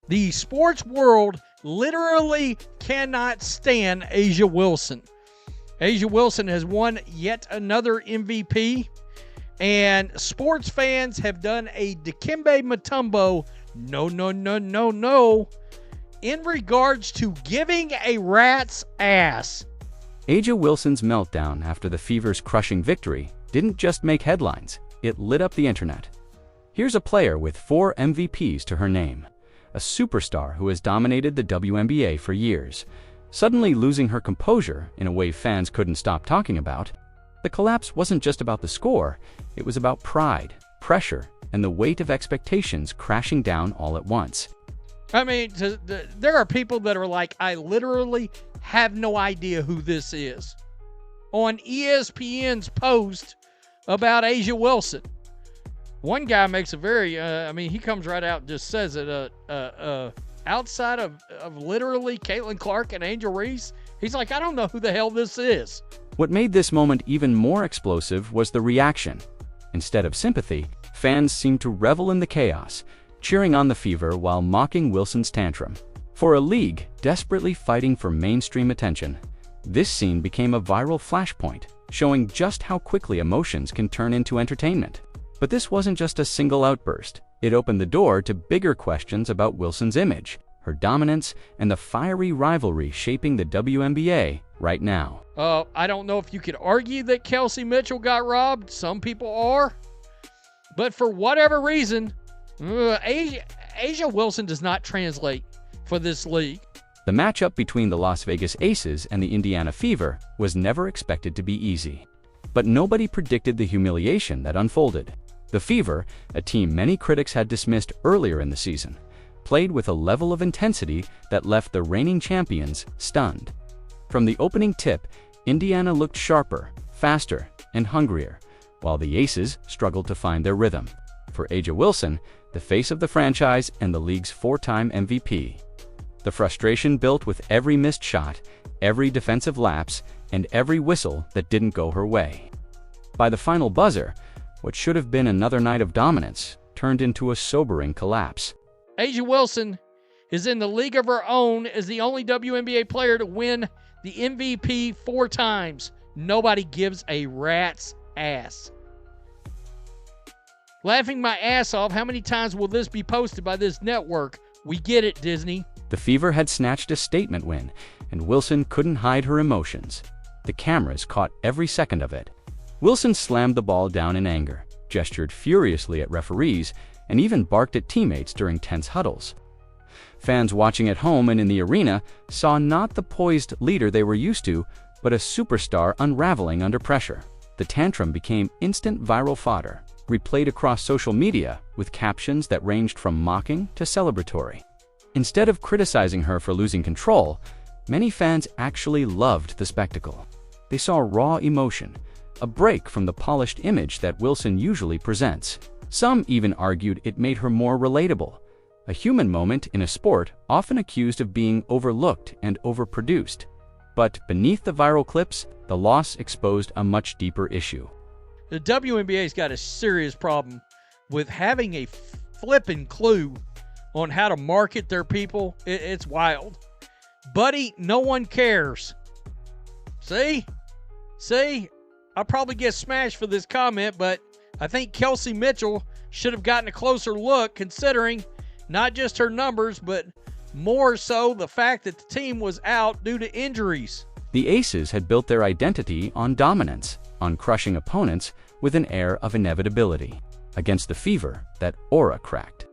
The sports world literally cannot stand A'ja Wilson. A'ja Wilson has won yet another MVP, and sports fans have done a Dikembe Mutombo no in regards to giving a rat's ass. A'ja Wilson's meltdown after the Fever's crushing victory didn't just make headlines, it lit up the internet. Here's a player with 4 MVPs to her name, a superstar who has dominated the WNBA for years, suddenly losing her composure in a way fans couldn't stop talking about. The collapse wasn't just about the score, it was about pride, pressure, and the weight of expectations crashing down all at once. I mean, there are people that are like, I literally have no idea who this is. On ESPN's post about A'ja Wilson, one guy makes a very, he comes right out and just says it, outside of literally Caitlin Clark and Angel Reese, he's like, I don't know who the hell this is. What made this moment even more explosive was the reaction. Instead of sympathy, fans seemed to revel in the chaos, cheering on the Fever while mocking Wilson's tantrum. For a league desperately fighting for mainstream attention, this scene became a viral flashpoint, showing just how quickly emotions can turn into entertainment. But this wasn't just a single outburst. It opened the door to bigger questions about Wilson's image, her dominance, and the fiery rivalry shaping the WNBA right now. I don't know if you could argue that Kelsey Mitchell got robbed. Some people are. But for whatever reason, A'ja Wilson does not translate for this league. The matchup between the Las Vegas Aces and the Indiana Fever was never expected to be easy. But nobody predicted the humiliation that unfolded. The Fever, a team many critics had dismissed earlier in the season, played with a level of intensity that left the reigning champions stunned. From the opening tip, Indiana looked sharper, faster, and hungrier, while the Aces struggled to find their rhythm. For A'ja Wilson, the face of the franchise and the league's 4-time MVP, the frustration built with every missed shot, every defensive lapse, and every whistle that didn't go her way. By the final buzzer, what should have been another night of dominance turned into a sobering collapse. A'ja Wilson is in the league of her own as the only WNBA player to win the MVP 4 times. Nobody gives a rat's ass. Laughing my ass off, how many times will this be posted by this network? We get it, Disney. The Fever had snatched a statement win, and Wilson couldn't hide her emotions. The cameras caught every second of it. Wilson slammed the ball down in anger, gestured furiously at referees, and even barked at teammates during tense huddles. Fans watching at home and in the arena saw not the poised leader they were used to, but a superstar unraveling under pressure. The tantrum became instant viral fodder, replayed across social media with captions that ranged from mocking to celebratory. Instead of criticizing her for losing control, many fans actually loved the spectacle. They saw raw emotion, a break from the polished image that Wilson usually presents. Some even argued it made her more relatable, a human moment in a sport often accused of being overlooked and overproduced. But beneath the viral clips, the loss exposed a much deeper issue. The WNBA's got a serious problem with having a flippin' clue on how to market their people. It's wild. Buddy, no one cares. See? I'll probably get smashed for this comment, but I think Kelsey Mitchell should have gotten a closer look, considering not just her numbers, but more so the fact that the team was out due to injuries. The Aces had built their identity on dominance, on crushing opponents with an air of inevitability. Against the Fever, that aura cracked.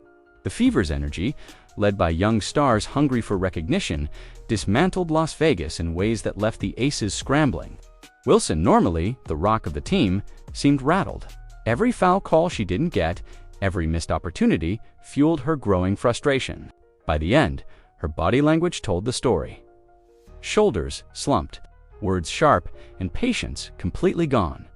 The Fever's energy, led by young stars hungry for recognition, dismantled Las Vegas in ways that left the Aces scrambling. Wilson, normally the rock of the team, seemed rattled. Every foul call she didn't get, every missed opportunity, fueled her growing frustration. By the end, her body language told the story. Shoulders slumped, words sharp, and patience completely gone.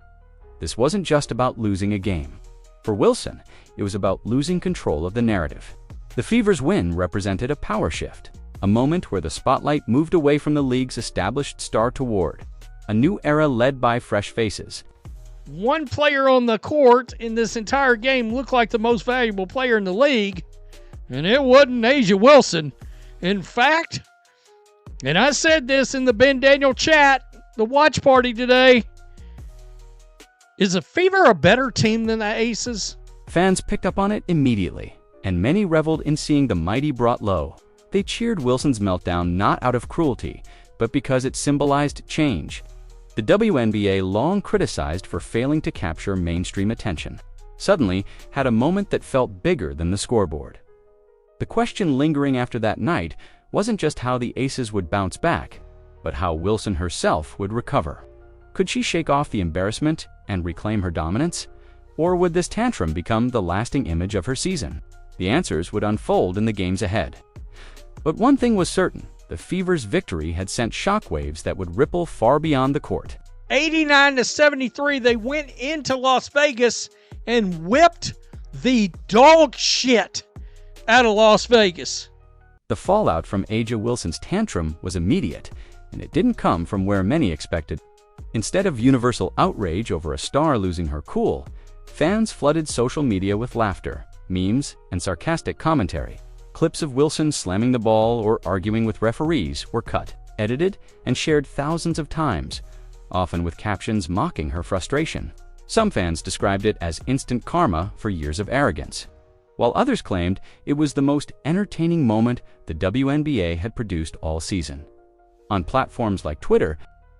This wasn't just about losing a game. For Wilson, it was about losing control of the narrative. The Fever's win represented a power shift, a moment where the spotlight moved away from the league's established star toward a new era led by fresh faces. One player on the court in this entire game looked like the most valuable player in the league, And it wasn't A'ja Wilson. In fact, and I said this in the Ben Daniel chat, the watch party today, is the Fever a better team than the Aces? Fans picked up on it immediately, and many reveled in seeing the mighty brought low. They cheered Wilson's meltdown not out of cruelty, but because it symbolized change. The WNBA, long criticized for failing to capture mainstream attention, suddenly had a moment that felt bigger than the scoreboard. The question lingering after that night wasn't just how the Aces would bounce back, but how Wilson herself would recover. Could she shake off the embarrassment and reclaim her dominance? Or would this tantrum become the lasting image of her season? The answers would unfold in the games ahead. But one thing was certain: the Fever's victory had sent shockwaves that would ripple far beyond the court. 89-73, they went into Las Vegas and whipped the dog shit out of Las Vegas. The fallout from A'ja Wilson's tantrum was immediate, and it didn't come from where many expected. Instead of universal outrage over a star losing her cool, fans flooded social media with laughter, memes, and sarcastic commentary. Clips of Wilson slamming the ball or arguing with referees were cut, edited, and shared thousands of times, often with captions mocking her frustration. Some fans described it as instant karma for years of arrogance, while others claimed it was the most entertaining moment the WNBA had produced all season. On platforms like Twitter,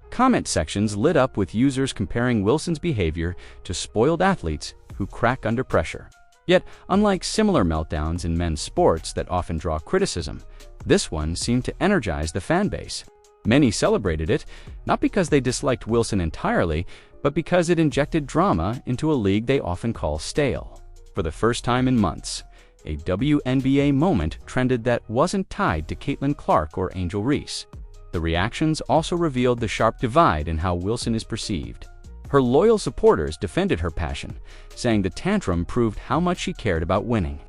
comment sections lit up with users comparing Wilson's behavior to spoiled athletes who crack under pressure. Yet, unlike similar meltdowns in men's sports that often draw criticism, this one seemed to energize the fan base. Many celebrated it, not because they disliked Wilson entirely, but because it injected drama into a league they often call stale. For the first time in months, a WNBA moment trended that wasn't tied to Caitlin Clark or Angel Reese. The reactions also revealed the sharp divide in how Wilson is perceived. Her loyal supporters defended her passion, saying the tantrum proved how much she cared about winning.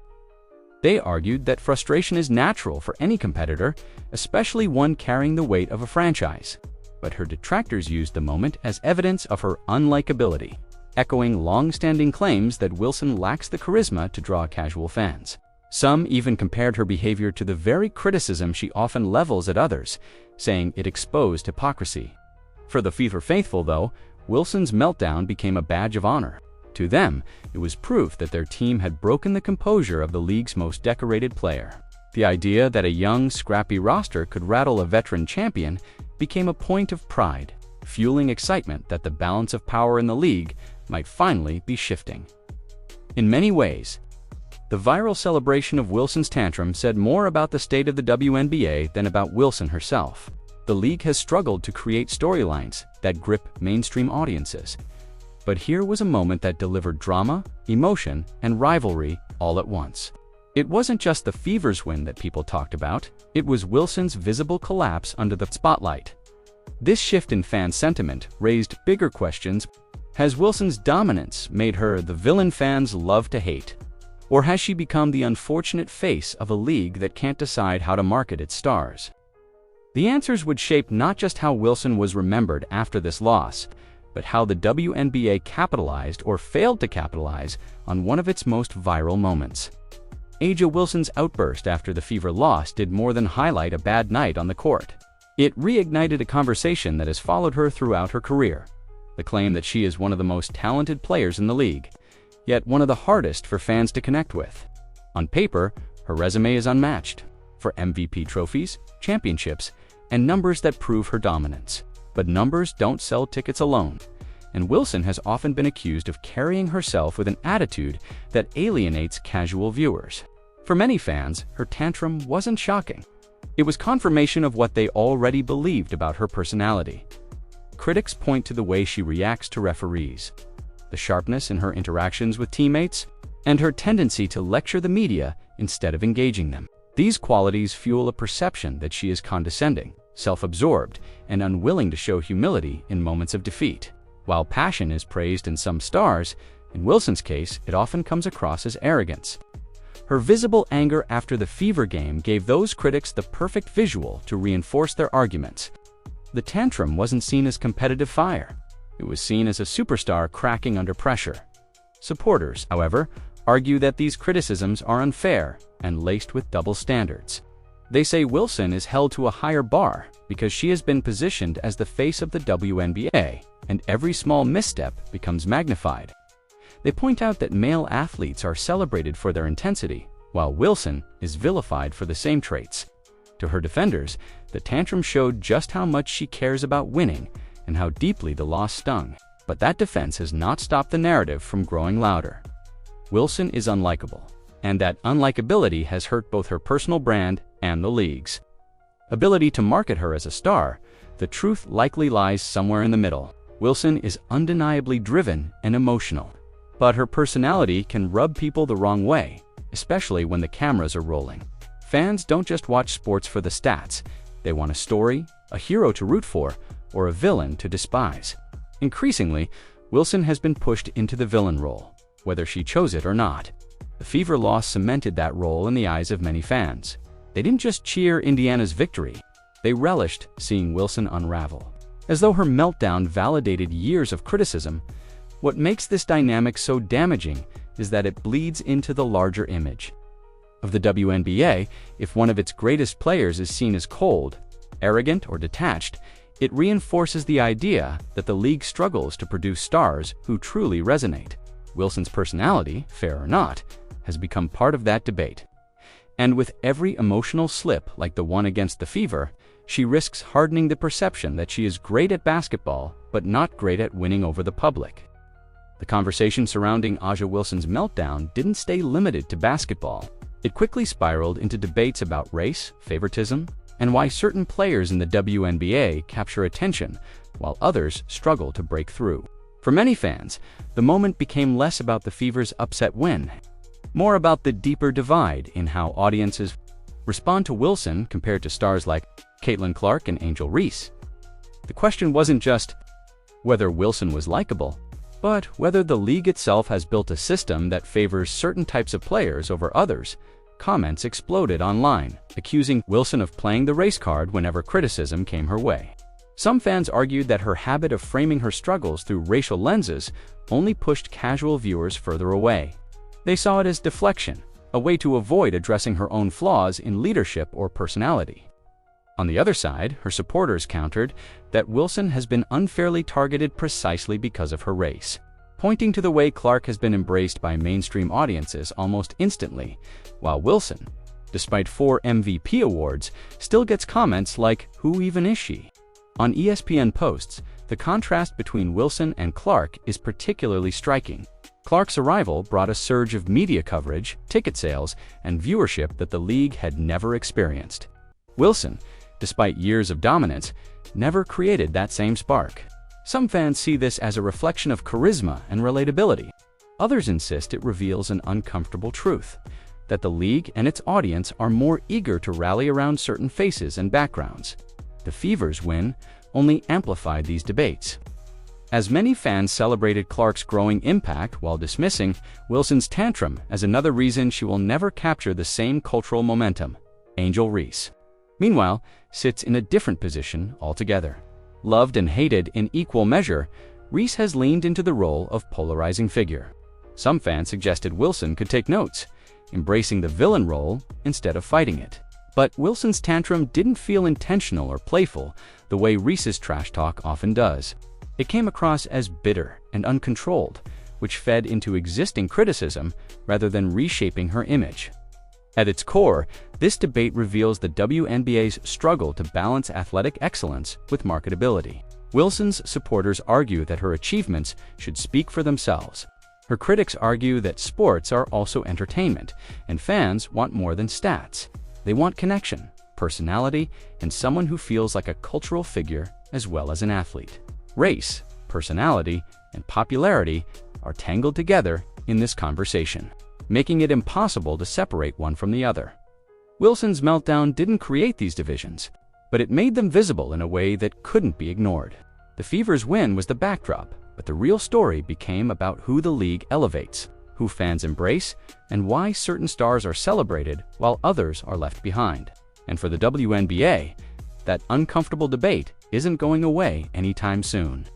They argued that frustration is natural for any competitor, especially one carrying the weight of a franchise. But her detractors used the moment as evidence of her unlikability, echoing long-standing claims that Wilson lacks the charisma to draw casual fans. Some even compared her behavior to the very criticism she often levels at others, saying it exposed hypocrisy. For the Fever faithful, though, Wilson's meltdown became a badge of honor. To them, it was proof that their team had broken the composure of the league's most decorated player. The idea that a young, scrappy roster could rattle a veteran champion became a point of pride, fueling excitement that the balance of power in the league might finally be shifting. In many ways, the viral celebration of Wilson's tantrum said more about the state of the WNBA than about Wilson herself. The league has struggled to create storylines that grip mainstream audiences. But here was a moment that delivered drama, emotion, and rivalry all at once. It wasn't just the Fever's win that people talked about, it was Wilson's visible collapse under the spotlight. This shift in fan sentiment raised bigger questions. Has Wilson's dominance made her the villain fans love to hate? Or has she become the unfortunate face of a league that can't decide how to market its stars? The answers would shape not just how Wilson was remembered after this loss, but how the WNBA capitalized or failed to capitalize on one of its most viral moments. A'ja Wilson's outburst after the Fever loss did more than highlight a bad night on the court. It reignited a conversation that has followed her throughout her career, the claim that she is one of the most talented players in the league, yet one of the hardest for fans to connect with. On paper, her resume is unmatched, for MVP trophies, championships, and numbers that prove her dominance. But numbers don't sell tickets alone, and Wilson has often been accused of carrying herself with an attitude that alienates casual viewers. For many fans, her tantrum wasn't shocking. It was confirmation of what they already believed about her personality. Critics point to the way she reacts to referees, the sharpness in her interactions with teammates, and her tendency to lecture the media instead of engaging them. These qualities fuel a perception that she is condescending, self-absorbed, and unwilling to show humility in moments of defeat. While passion is praised in some stars, in Wilson's case, it often comes across as arrogance. Her visible anger after the Fever game gave those critics the perfect visual to reinforce their arguments. The tantrum wasn't seen as competitive fire. It was seen as a superstar cracking under pressure. Supporters, however, argue that these criticisms are unfair and laced with double standards. They say Wilson is held to a higher bar because she has been positioned as the face of the WNBA, and every small misstep becomes magnified. They point out that male athletes are celebrated for their intensity, while Wilson is vilified for the same traits. To her defenders, the tantrum showed just how much she cares about winning and how deeply the loss stung. But that defense has not stopped the narrative from growing louder. Wilson is unlikable, and that unlikability has hurt both her personal brand and the league's ability to market her as a star. The truth likely lies somewhere in the middle. Wilson is undeniably driven and emotional, but her personality can rub people the wrong way, especially when the cameras are rolling. Fans don't just watch sports for the stats. They want a story, a hero to root for, or a villain to despise. Increasingly, Wilson has been pushed into the villain role, whether she chose it or not. The Fever loss cemented that role in the eyes of many fans. They didn't just cheer Indiana's victory, they relished seeing Wilson unravel. As though her meltdown validated years of criticism, what makes this dynamic so damaging is that it bleeds into the larger image of the WNBA. If one of its greatest players is seen as cold, arrogant, or detached, it reinforces the idea that the league struggles to produce stars who truly resonate. Wilson's personality, fair or not, has become part of that debate. And with every emotional slip like the one against the Fever, she risks hardening the perception that she is great at basketball but not great at winning over the public. The conversation surrounding A'ja Wilson's meltdown didn't stay limited to basketball. It quickly spiraled into debates about race, favoritism, and why certain players in the WNBA capture attention while others struggle to break through. For many fans, the moment became less about the Fever's upset win, more about the deeper divide in how audiences respond to Wilson compared to stars like Caitlin Clark and Angel Reese. The question wasn't just whether Wilson was likable, but whether the league itself has built a system that favors certain types of players over others. Comments exploded online, accusing Wilson of playing the race card whenever criticism came her way. Some fans argued that her habit of framing her struggles through racial lenses only pushed casual viewers further away. They saw it as deflection, a way to avoid addressing her own flaws in leadership or personality. On the other side, her supporters countered that Wilson has been unfairly targeted precisely because of her race, pointing to the way Clark has been embraced by mainstream audiences almost instantly, while Wilson, despite 4 MVP awards, still gets comments like, "Who even is she?" On ESPN posts, the contrast between Wilson and Clark is particularly striking. Clark's arrival brought a surge of media coverage, ticket sales, and viewership that the league had never experienced. Wilson, despite years of dominance, never created that same spark. Some fans see this as a reflection of charisma and relatability. Others insist it reveals an uncomfortable truth, that the league and its audience are more eager to rally around certain faces and backgrounds. The Fever's win only amplified these debates, as many fans celebrated Clark's growing impact while dismissing Wilson's tantrum as another reason she will never capture the same cultural momentum. Angel Reese, meanwhile, sits in a different position altogether. Loved and hated in equal measure, Reese has leaned into the role of polarizing figure. Some fans suggested Wilson could take notes, embracing the villain role instead of fighting it. But Wilson's tantrum didn't feel intentional or playful the way Reese's trash talk often does. It came across as bitter and uncontrolled, which fed into existing criticism rather than reshaping her image. At its core, this debate reveals the WNBA's struggle to balance athletic excellence with marketability. Wilson's supporters argue that her achievements should speak for themselves. Her critics argue that sports are also entertainment, and fans want more than stats. They want connection, personality, and someone who feels like a cultural figure as well as an athlete. Race, personality, and popularity are tangled together in this conversation, making it impossible to separate one from the other. Wilson's meltdown didn't create these divisions, but it made them visible in a way that couldn't be ignored. The Fever's win was the backdrop, but the real story became about who the league elevates, who fans embrace, and why certain stars are celebrated while others are left behind. And for the WNBA, that uncomfortable debate isn't going away anytime soon.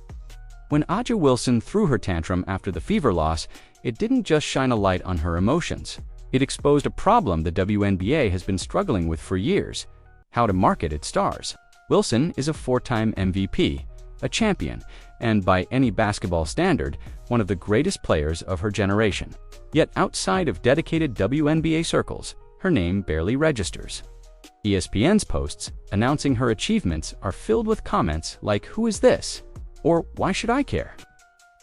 When A'ja Wilson threw her tantrum after the Fever loss, it didn't just shine a light on her emotions. It exposed a problem the WNBA has been struggling with for years: how to market its stars. Wilson is a 4-time MVP, a champion, and by any basketball standard, one of the greatest players of her generation. Yet outside of dedicated WNBA circles, her name barely registers. ESPN's posts announcing her achievements are filled with comments like, "Who is this?" or "Why should I care?"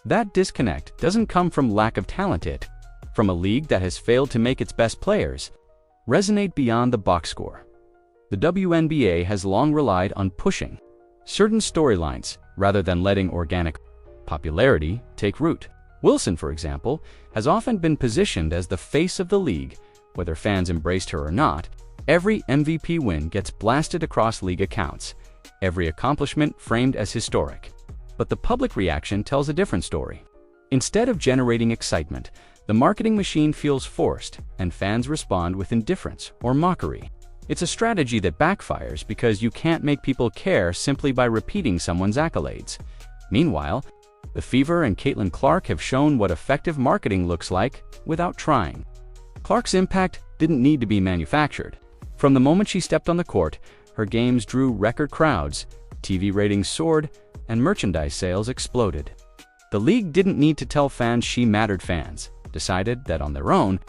That disconnect doesn't come from lack of talent, it from a league that has failed to make its best players resonate beyond the box score. The WNBA has long relied on pushing certain storylines rather than letting organic popularity take root. Wilson, for example, has often been positioned as the face of the league. Whether fans embraced her or not, every MVP win gets blasted across league accounts, every accomplishment framed as historic. But the public reaction tells a different story. Instead of generating excitement, the marketing machine feels forced, and fans respond with indifference or mockery. It's a strategy that backfires because you can't make people care simply by repeating someone's accolades. Meanwhile, the Fever and Caitlin Clark have shown what effective marketing looks like without trying. Clark's impact didn't need to be manufactured. From the moment she stepped on the court, her games drew record crowds, TV ratings soared, and merchandise sales exploded. The league didn't need to tell fans she mattered. Fans decided that on their own.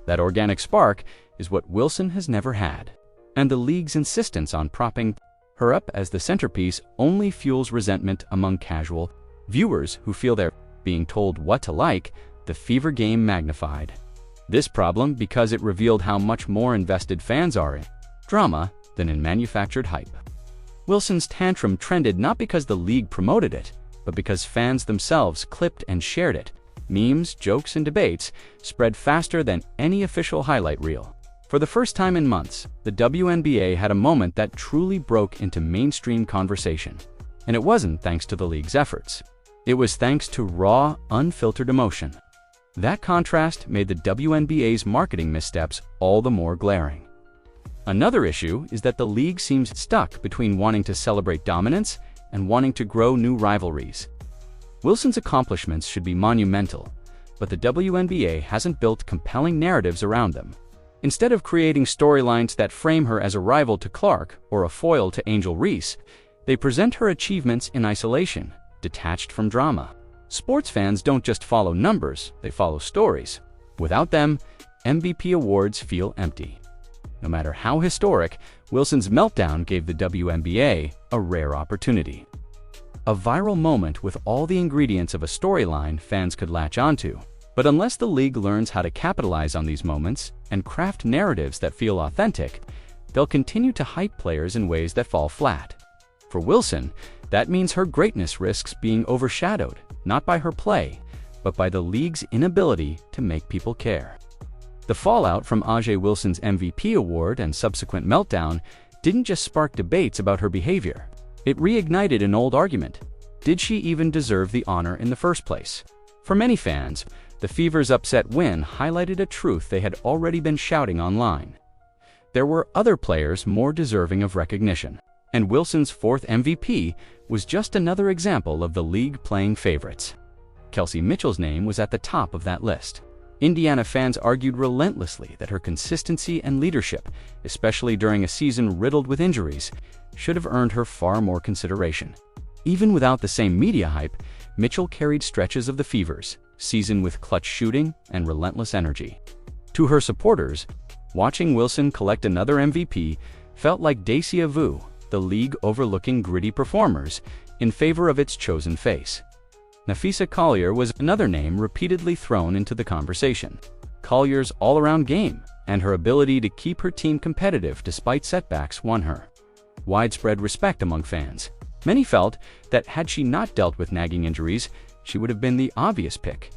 That organic spark is what Wilson has never had. And the league's insistence on propping her up as the centerpiece only fuels resentment among casual viewers who feel they're being told what to like. The Fever game magnified this problem because it revealed how much more invested fans are in drama than in manufactured hype. Wilson's tantrum trended not because the league promoted it, but because fans themselves clipped and shared it. Memes, jokes, and debates spread faster than any official highlight reel. For the first time in months, the WNBA had a moment that truly broke into mainstream conversation. And it wasn't thanks to the league's efforts. It was thanks to raw, unfiltered emotion. That contrast made the WNBA's marketing missteps all the more glaring. Another issue is that the league seems stuck between wanting to celebrate dominance and wanting to grow new rivalries. Wilson's accomplishments should be monumental, but the WNBA hasn't built compelling narratives around them. Instead of creating storylines that frame her as a rival to Clark or a foil to Angel Reese, they present her achievements in isolation, detached from drama. Sports fans don't just follow numbers, they follow stories. Without them, MVP awards feel empty. No matter how historic, Wilson's meltdown gave the WNBA a rare opportunity. A viral moment with all the ingredients of a storyline fans could latch onto. But unless the league learns how to capitalize on these moments and craft narratives that feel authentic, they'll continue to hype players in ways that fall flat. For Wilson, that means her greatness risks being overshadowed, not by her play, but by the league's inability to make people care. The fallout from A'ja Wilson's MVP award and subsequent meltdown didn't just spark debates about her behavior. It reignited an old argument. Did she even deserve the honor in the first place? For many fans, the Fever's upset win highlighted a truth they had already been shouting online. There were other players more deserving of recognition, and Wilson's fourth MVP was just another example of the league playing favorites. Kelsey Mitchell's name was at the top of that list. Indiana fans argued relentlessly that her consistency and leadership, especially during a season riddled with injuries, should have earned her far more consideration. Even without the same media hype, Mitchell carried stretches of the Fever's season with clutch shooting and relentless energy. To her supporters, watching Wilson collect another MVP felt like déjà vu, the league overlooking gritty performers in favor of its chosen face. Napheesa Collier was another name repeatedly thrown into the conversation. Collier's all-around game and her ability to keep her team competitive despite setbacks won her widespread respect among fans. Many felt that had she not dealt with nagging injuries, she would have been the obvious pick.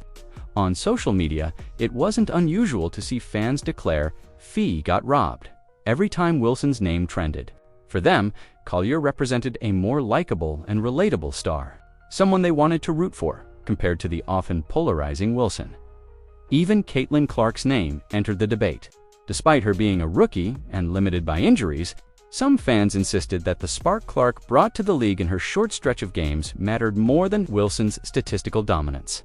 On social media, it wasn't unusual to see fans declare, "Fee got robbed," every time Wilson's name trended. For them, Collier represented a more likable and relatable star, someone they wanted to root for, compared to the often polarizing Wilson. Even Caitlin Clark's name entered the debate. Despite her being a rookie and limited by injuries, Some fans insisted that the spark Clark brought to the league in her short stretch of games mattered more than Wilson's statistical dominance.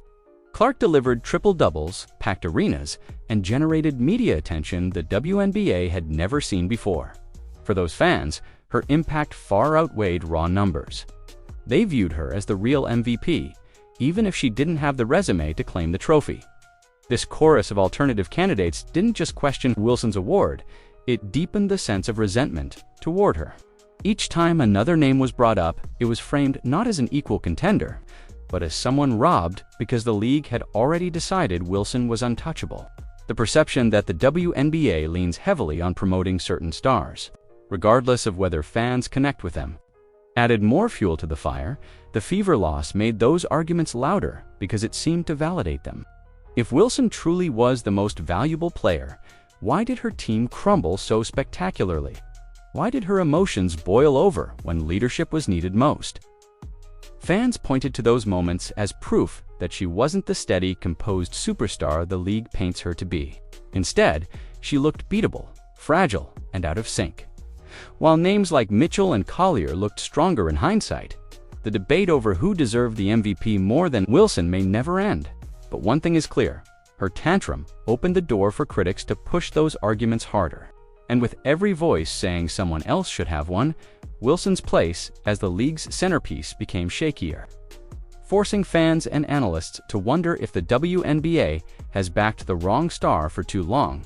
Clark delivered triple-doubles, packed arenas, and generated media attention the WNBA had never seen before. For those fans, her impact far outweighed raw numbers. They viewed her as the real MVP, even if she didn't have the resume to claim the trophy. This chorus of alternative candidates didn't just question Wilson's award, it deepened the sense of resentment toward her. Each time another name was brought up, it was framed not as an equal contender, but as someone robbed because the league had already decided Wilson was untouchable. The perception that the WNBA leans heavily on promoting certain stars, regardless of whether fans connect with them, added more fuel to the fire. The Fever loss made those arguments louder because it seemed to validate them. If Wilson truly was the most valuable player, why did her team crumble so spectacularly? Why did her emotions boil over when leadership was needed most? Fans pointed to those moments as proof that she wasn't the steady, composed superstar the league paints her to be. Instead, she looked beatable, fragile, and out of sync. While names like Mitchell and Collier looked stronger in hindsight, the debate over who deserved the MVP more than Wilson may never end. But one thing is clear, her tantrum opened the door for critics to push those arguments harder. And with every voice saying someone else should have one, Wilson's place as the league's centerpiece became shakier, forcing fans and analysts to wonder if the WNBA has backed the wrong star for too long.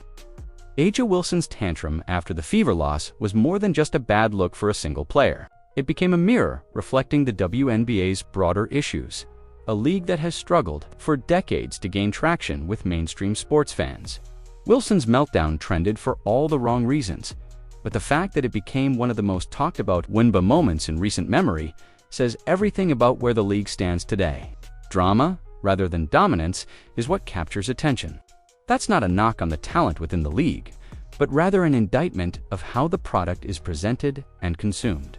A'ja Wilson's tantrum after the Fever loss was more than just a bad look for a single player. It became a mirror reflecting the WNBA's broader issues, a league that has struggled for decades to gain traction with mainstream sports fans. Wilson's meltdown trended for all the wrong reasons, but the fact that it became one of the most talked about WNBA moments in recent memory says everything about where the league stands today. Drama, rather than dominance, is what captures attention. That's not a knock on the talent within the league, but rather an indictment of how the product is presented and consumed.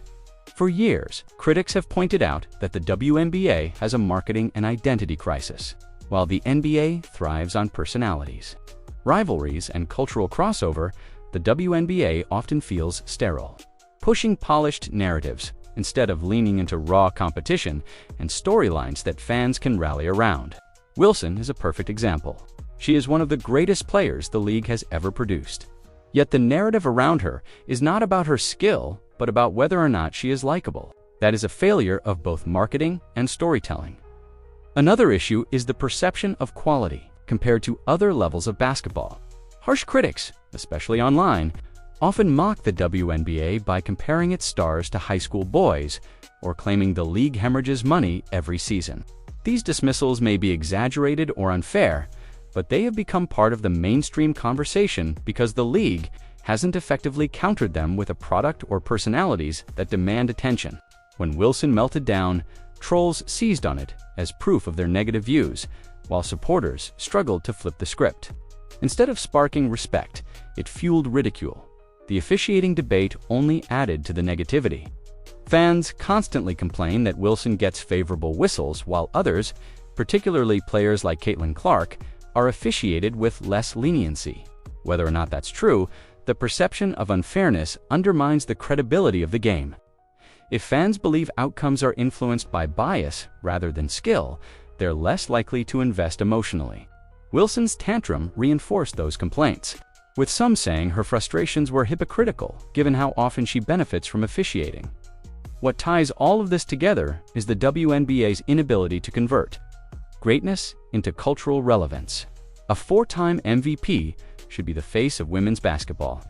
For years, critics have pointed out that the WNBA has a marketing and identity crisis, while the NBA thrives on personalities, rivalries, and cultural crossover. The WNBA often feels sterile, pushing polished narratives instead of leaning into raw competition and storylines that fans can rally around. Wilson is a perfect example. She is one of the greatest players the league has ever produced. Yet the narrative around her is not about her skill, but about whether or not she is likable. That is a failure of both marketing and storytelling. Another issue is the perception of quality compared to other levels of basketball. Harsh critics, especially online, often mock the WNBA by comparing its stars to high school boys or claiming the league hemorrhages money every season. These dismissals may be exaggerated or unfair, but they have become part of the mainstream conversation because the league hasn't effectively countered them with a product or personalities that demand attention. When Wilson melted down, trolls seized on it as proof of their negative views, while supporters struggled to flip the script. Instead of sparking respect, it fueled ridicule. The officiating debate only added to the negativity. Fans constantly complain that Wilson gets favorable whistles while others, particularly players like Caitlin Clark, are officiated with less leniency. Whether or not that's true, the perception of unfairness undermines the credibility of the game. If fans believe outcomes are influenced by bias rather than skill, they're less likely to invest emotionally. Wilson's tantrum reinforced those complaints, with some saying her frustrations were hypocritical given how often she benefits from officiating. What ties all of this together is the WNBA's inability to convert greatness into cultural relevance. A four-time MVP should be the face of women's basketball.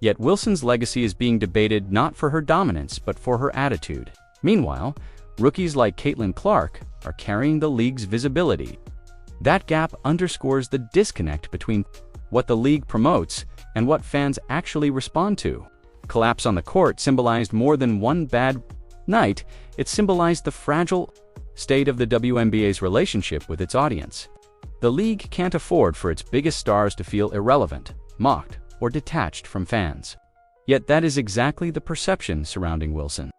Yet Wilson's legacy is being debated not for her dominance but for her attitude. Meanwhile, rookies like Caitlin Clark are carrying the league's visibility. That gap underscores the disconnect between what the league promotes and what fans actually respond to. Collapse on the court symbolized more than one bad night, it symbolized the fragile state of the WNBA's relationship with its audience. The league can't afford for its biggest stars to feel irrelevant, mocked, or detached from fans. Yet that is exactly the perception surrounding Wilson.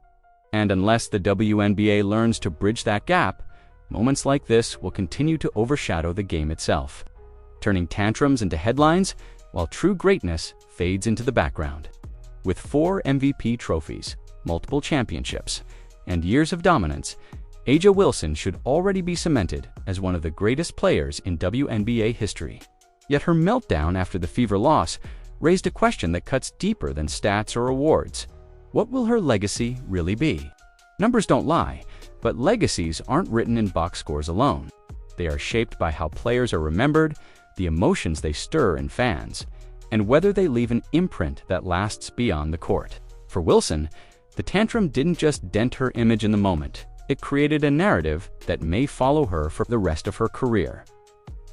And unless the WNBA learns to bridge that gap, moments like this will continue to overshadow the game itself, turning tantrums into headlines while true greatness fades into the background. With 4 MVP trophies, multiple championships, and years of dominance, A'ja Wilson should already be cemented as one of the greatest players in WNBA history. Yet her meltdown after the Fever loss raised a question that cuts deeper than stats or awards. What will her legacy really be? Numbers don't lie, but legacies aren't written in box scores alone. They are shaped by how players are remembered, the emotions they stir in fans, and whether they leave an imprint that lasts beyond the court. For Wilson, the tantrum didn't just dent her image in the moment. It created a narrative that may follow her for the rest of her career.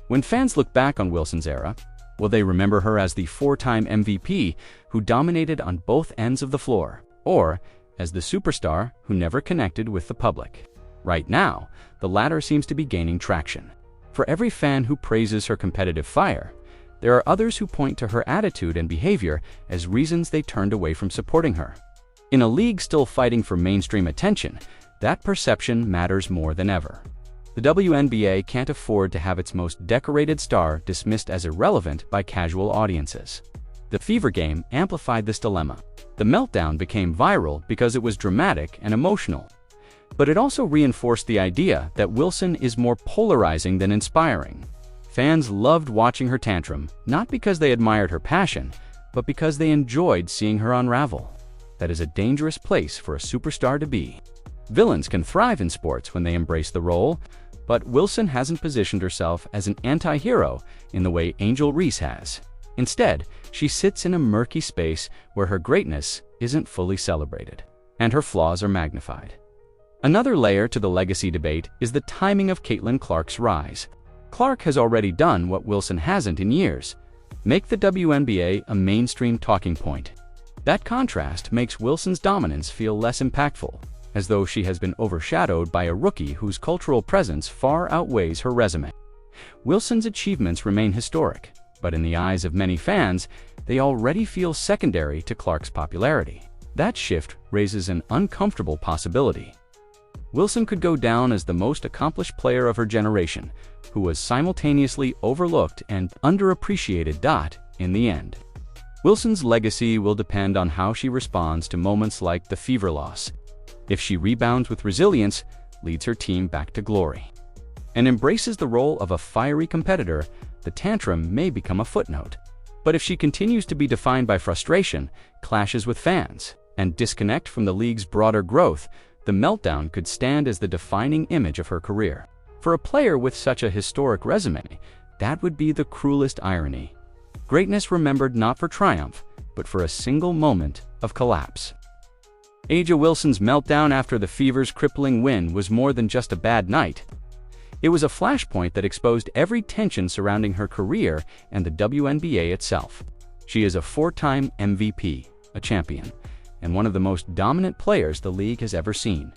When fans look back on Wilson's era, will they remember her as the 4-time MVP who dominated on both ends of the floor, or as the superstar who never connected with the public? Right now, the latter seems to be gaining traction. For every fan who praises her competitive fire, there are others who point to her attitude and behavior as reasons they turned away from supporting her. In a league still fighting for mainstream attention, that perception matters more than ever. The WNBA can't afford to have its most decorated star dismissed as irrelevant by casual audiences. The Fever game amplified this dilemma. The meltdown became viral because it was dramatic and emotional. But it also reinforced the idea that Wilson is more polarizing than inspiring. Fans loved watching her tantrum, not because they admired her passion, but because they enjoyed seeing her unravel. That is a dangerous place for a superstar to be. Villains can thrive in sports when they embrace the role, but Wilson hasn't positioned herself as an anti-hero in the way Angel Reese has. Instead, she sits in a murky space where her greatness isn't fully celebrated, and her flaws are magnified. Another layer to the legacy debate is the timing of Caitlin Clark's rise. Clark has already done what Wilson hasn't in years: make the WNBA a mainstream talking point. That contrast makes Wilson's dominance feel less impactful, as though she has been overshadowed by a rookie whose cultural presence far outweighs her resume. Wilson's achievements remain historic, but in the eyes of many fans, they already feel secondary to Clark's popularity. That shift raises an uncomfortable possibility. Wilson could go down as the most accomplished player of her generation, who was simultaneously overlooked and underappreciated. In the end, Wilson's legacy will depend on how she responds to moments like the Fever loss. If she rebounds with resilience, leads her team back to glory, and embraces the role of a fiery competitor, the tantrum may become a footnote. But if she continues to be defined by frustration, clashes with fans, and disconnect from the league's broader growth, the meltdown could stand as the defining image of her career. For a player with such a historic resume, that would be the cruelest irony. Greatness remembered not for triumph, but for a single moment of collapse. A'ja Wilson's meltdown after the Fever's crippling win was more than just a bad night. It was a flashpoint that exposed every tension surrounding her career and the WNBA itself. She is a 4-time MVP, a champion, and one of the most dominant players the league has ever seen.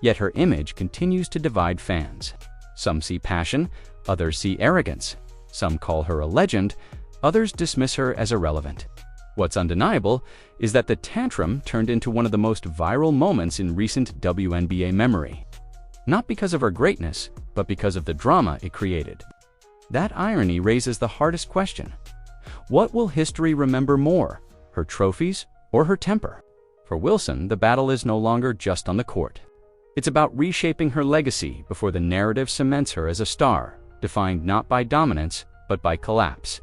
Yet her image continues to divide fans. Some see passion, others see arrogance. Some call her a legend, others dismiss her as irrelevant. What's undeniable is that the tantrum turned into one of the most viral moments in recent WNBA memory. Not because of her greatness, but because of the drama it created. That irony raises the hardest question. What will history remember more, her trophies or her temper? For Wilson, the battle is no longer just on the court. It's about reshaping her legacy before the narrative cements her as a star, defined not by dominance, but by collapse.